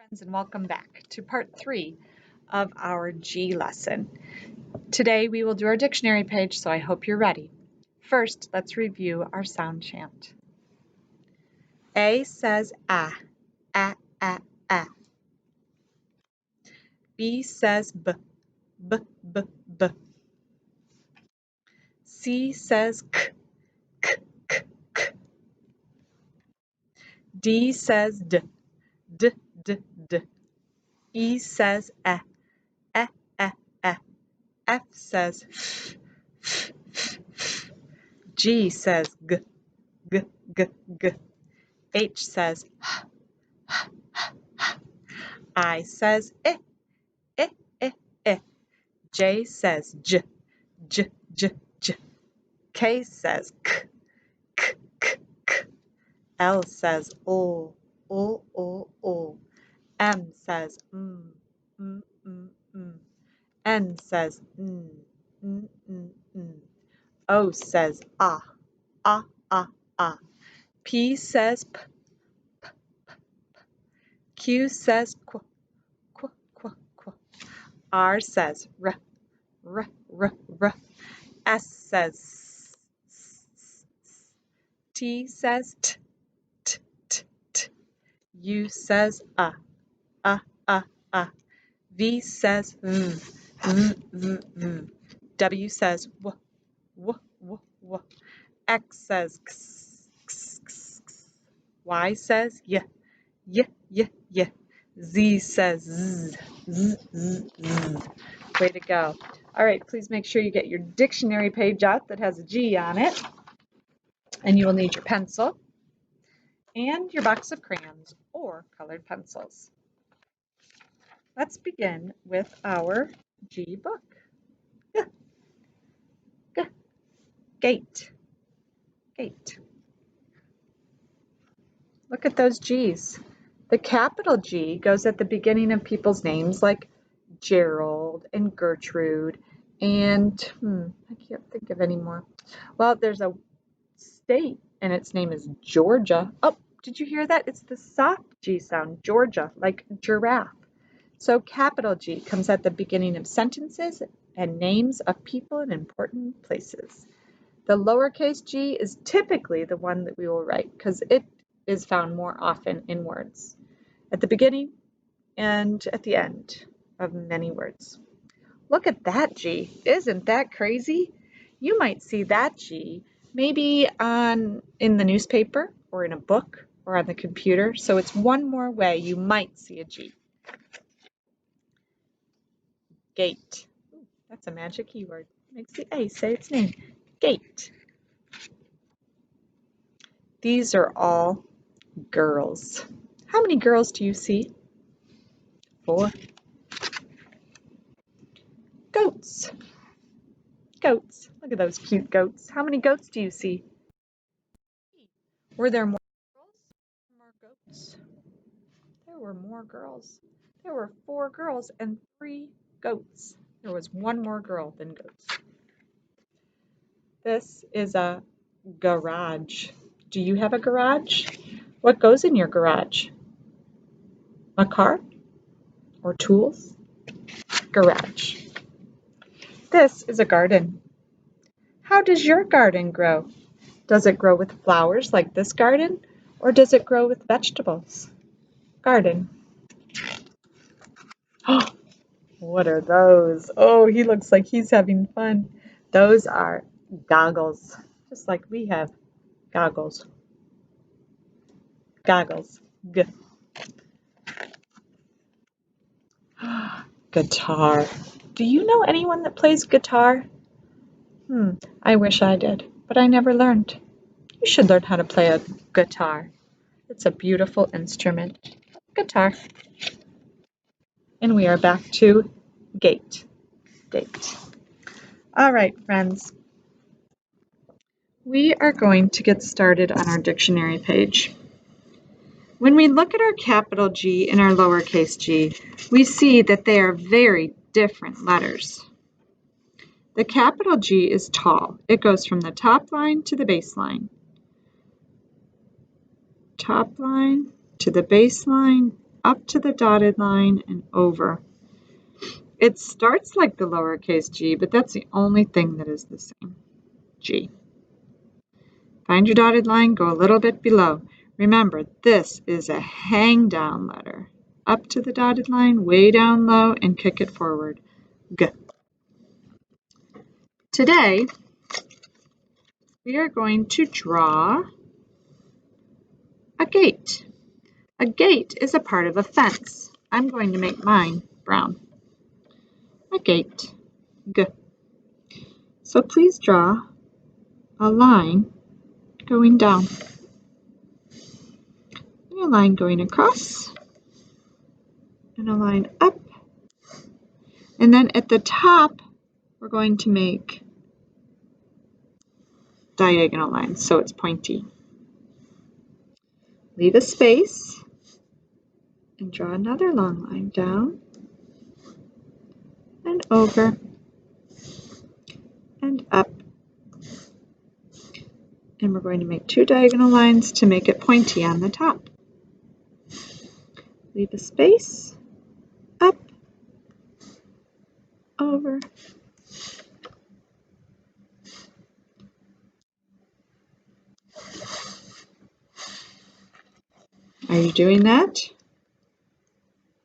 Friends, and welcome back to part 3 of our G lesson. Today we will do our dictionary page, so I hope you're ready. First, let's review our sound chant. A says ah, ah, ah, ah. B says b, b, b, b. C says k, k, k, k. D says d, d, d, d. E says eh, eh, eh, eh. F says f, f, f, f. G says g, g, g, g. H says h, h, h, h. I says eh, eh, eh, eh. J says j, j, j, j. K says k, k, k, k. L says o, o, o, o. M says mm, mm, mm, mm. N says mm, mm, mm, mm. O says ah, ah, ah, ah. P says p, p, p, p. Q says qu, qu, qu, qu. R says r, r, r, r. S says s, s, s, s. T says t, t, t, t. U says uh, uh. V says v, v, v, v. W says w, w, w, w. X says x, x, x, x. Y says y, y, y, y. Z says z, z, z, z. Way to go. All right, please make sure you get your dictionary page out that has a G on it. And you will need your pencil and your box of crayons or colored pencils. Let's begin with our G book. G, g, gate, gate. Look at those G's. The capital G goes at the beginning of people's names like Gerald and Gertrude and I can't think of any more. Well, there's a state and its name is Georgia. Oh, did you hear that? It's the soft G sound, Georgia, like giraffe. So capital G comes at the beginning of sentences and names of people in important places. The lowercase g is typically the one that we will write because it is found more often in words, at the beginning and at the end of many words. Look at that G. Isn't that crazy? You might see that G maybe in the newspaper or in a book or on the computer. So it's one more way you might see a G. Gate. Ooh, that's a magic keyword. Makes the A say its name. Gate. These are all girls. How many girls do you see? 4. Goats. Goats. Look at those cute goats. How many goats do you see? Were there more girls or more goats? There were more girls. There were 4 girls and 3 goats. There was one more girl than goats. This is a garage. Do you have a garage? What goes in your garage? A car? Or tools? Garage. This is a garden. How does your garden grow? Does it grow with flowers like this garden, or does it grow with vegetables? Garden. Oh, what are those? Oh, he looks like he's having fun. Those are goggles, just like we have goggles. Goggles. G. Guitar. Do you know anyone that plays guitar? I wish I did, but I never learned. You should learn how to play a guitar. It's a beautiful instrument. Guitar. And we are back to gate. Gate. All right, friends. We are going to get started on our dictionary page. When we look at our capital G and our lowercase g, we see that they are very different letters. The capital G is tall. It goes from the top line to the baseline. Top line to the baseline up to the dotted line and over. It starts like the lowercase g, but that's the only thing that is the same. G. Find your dotted line, go a little bit below. Remember, this is a hang down letter. Up to the dotted line, way down low, and kick it forward. G. Today, we are going to draw a gate. A gate is a part of a fence. I'm going to make mine brown. A gate. G. So please draw a line going down. And a line going across. And a line up. And then at the top, we're going to make diagonal lines so it's pointy. Leave a space and draw another long line down and over and up. And we're going to make two diagonal lines to make it pointy on the top. Leave a space, up, over, Are you doing that?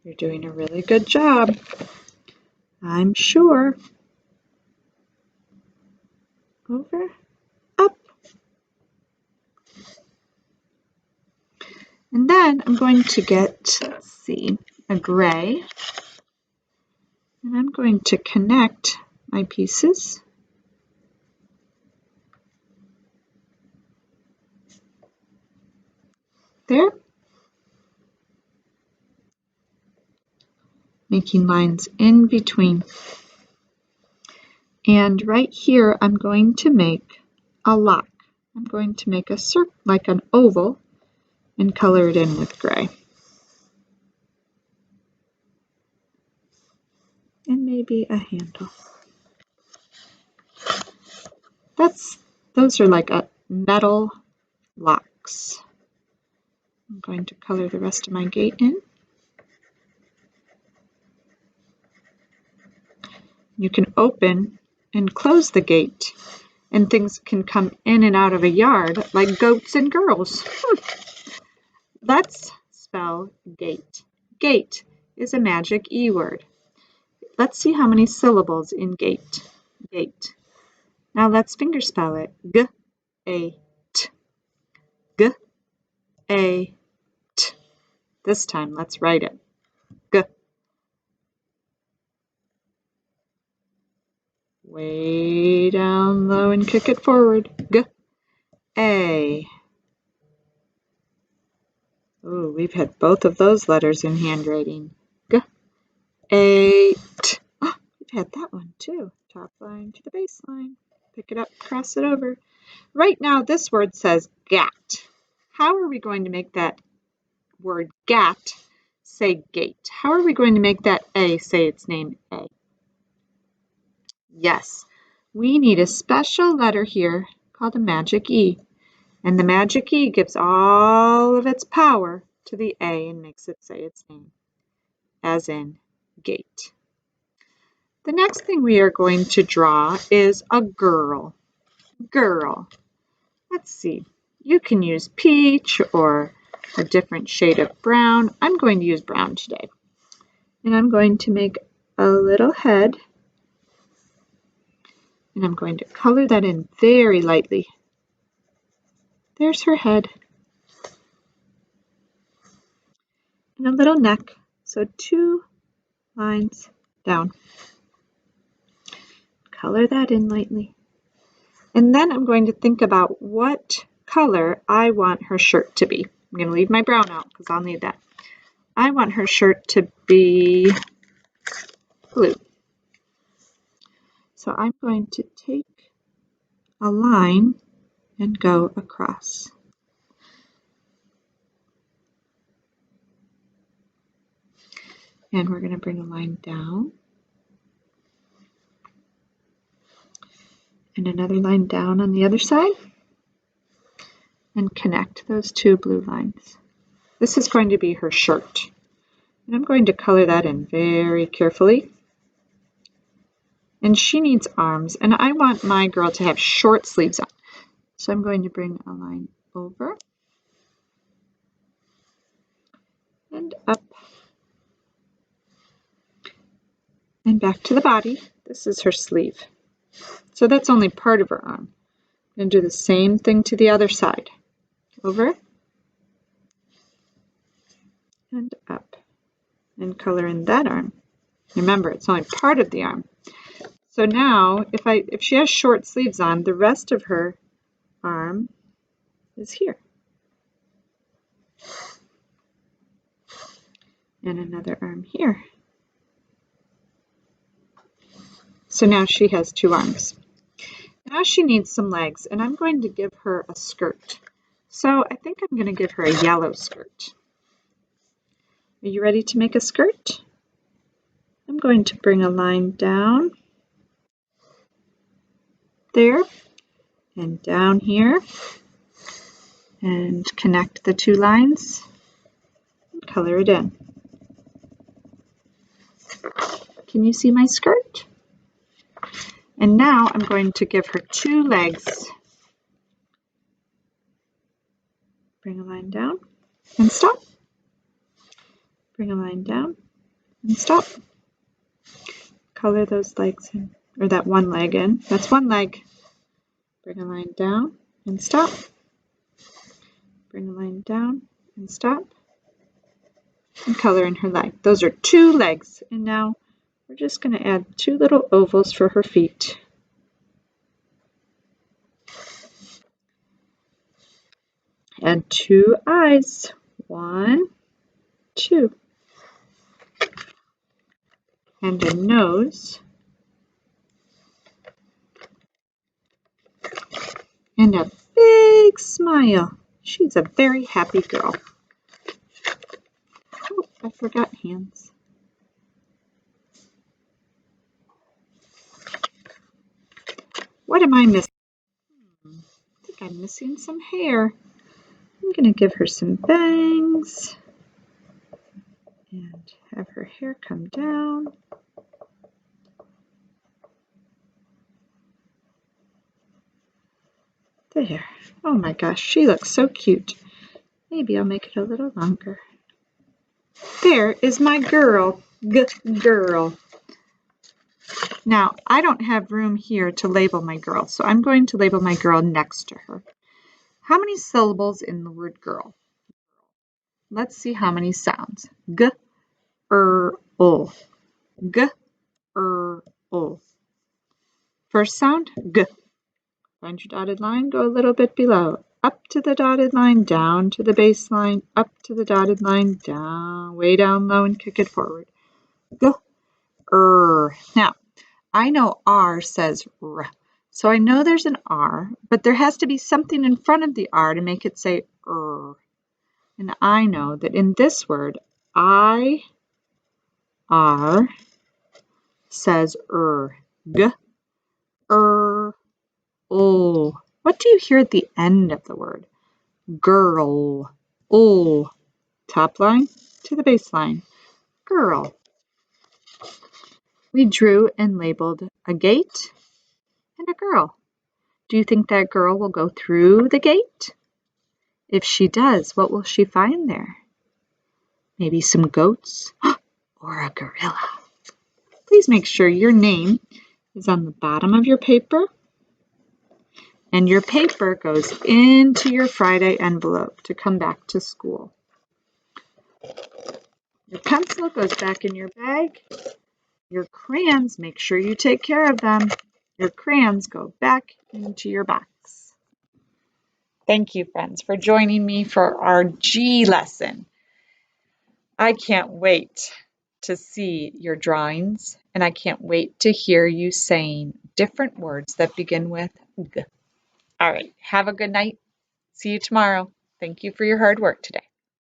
You're doing a really good job, I'm sure. Over, up. And then I'm going to get, let's see, a gray. And I'm going to connect my pieces. There. Making lines in between. And right here, I'm going to make a lock. I'm going to make a circle, like an oval, and color it in with gray. And maybe a handle. Those are like a metal locks. I'm going to color the rest of my gate in. You can open and close the gate, and things can come in and out of a yard like goats and girls. Let's spell gate. Gate is a magic E word. Let's see how many syllables in gate. Gate. Now let's fingerspell it. G-A-T. G-A-T. This time, let's write it. G. Way down low and kick it forward. G. A. Oh, we've had both of those letters in handwriting. G. A. T. Oh, we've had that one too. Top line to the baseline. Pick it up, cross it over. Right now, this word says gat. How are we going to make that word gat say gate? How are we going to make that A say its name A? Yes, we need a special letter here called a magic E. And the magic E gives all of its power to the A and makes it say its name, as in gate. The next thing we are going to draw is a girl. Girl. Let's see. You can use peach or a different shade of brown. I'm going to use brown today. And I'm going to make a little head. And I'm going to color that in very lightly. There's her head. And a little neck. So 2 lines down. Color that in lightly. And then I'm going to think about what color I want her shirt to be. I'm going to leave my brown out because I'll need that. I want her shirt to be blue. So I'm going to take a line and go across. And we're going to bring a line down. And another line down on the other side. And connect those 2 blue lines. This is going to be her shirt. And I'm going to color that in very carefully. And she needs arms, and I want my girl to have short sleeves on. So I'm going to bring a line over and up and back to the body. This is her sleeve. So that's only part of her arm. I'm going to do the same thing to the other side. Over and up and color in that arm. Remember, it's only part of the arm. So now, if she has short sleeves on, the rest of her arm is here. And another arm here. So now she has 2 arms. Now she needs some legs, and I'm going to give her a skirt. So I think I'm going to give her a yellow skirt. Are you ready to make a skirt? I'm going to bring a line down there and down here and connect the 2 lines and color it in. Can you see my skirt? And now I'm going to give her 2 legs. Bring a line down and stop. Bring a line down and stop. Color those legs in, or that one leg in. That's one leg. Bring a line down and stop. Bring a line down and stop. And color in her leg. Those are 2 legs. And now we're just going to add 2 little ovals for her feet. And 2 eyes. 1, 2. And a nose. And a big smile. She's a very happy girl. Oh, I forgot hands. What am I missing? I think I'm missing some hair. I'm going to give her some bangs and have her hair come down. There. Oh my gosh, she looks so cute. Maybe I'll make it a little longer. There is my girl. Girl. Now, I don't have room here to label my girl, so I'm going to label my girl next to her. How many syllables in the word girl? Let's see how many sounds. G, o. G, o. First sound, G. Find your dotted line, go a little bit below. Up to the dotted line, down to the baseline, up to the dotted line, down, way down low and kick it forward. G, Now, I know R says R. So I know there's an R, but there has to be something in front of the R to make it say And I know that in this word, I, R, says G, O. What do you hear at the end of the word? Girl. O. Top line to the baseline. Girl. We drew and labeled a gate and a girl. Do you think that girl will go through the gate? If she does, what will she find there? Maybe some goats or a gorilla. Please make sure your name is on the bottom of your paper and your paper goes into your Friday envelope to come back to school. Your pencil goes back in your bag. Your crayons, make sure you take care of them. Your crayons go back into your box. Thank you, friends, for joining me for our G lesson. I can't wait to see your drawings, and I can't wait to hear you saying different words that begin with G. All right, have a good night. See you tomorrow. Thank you for your hard work today.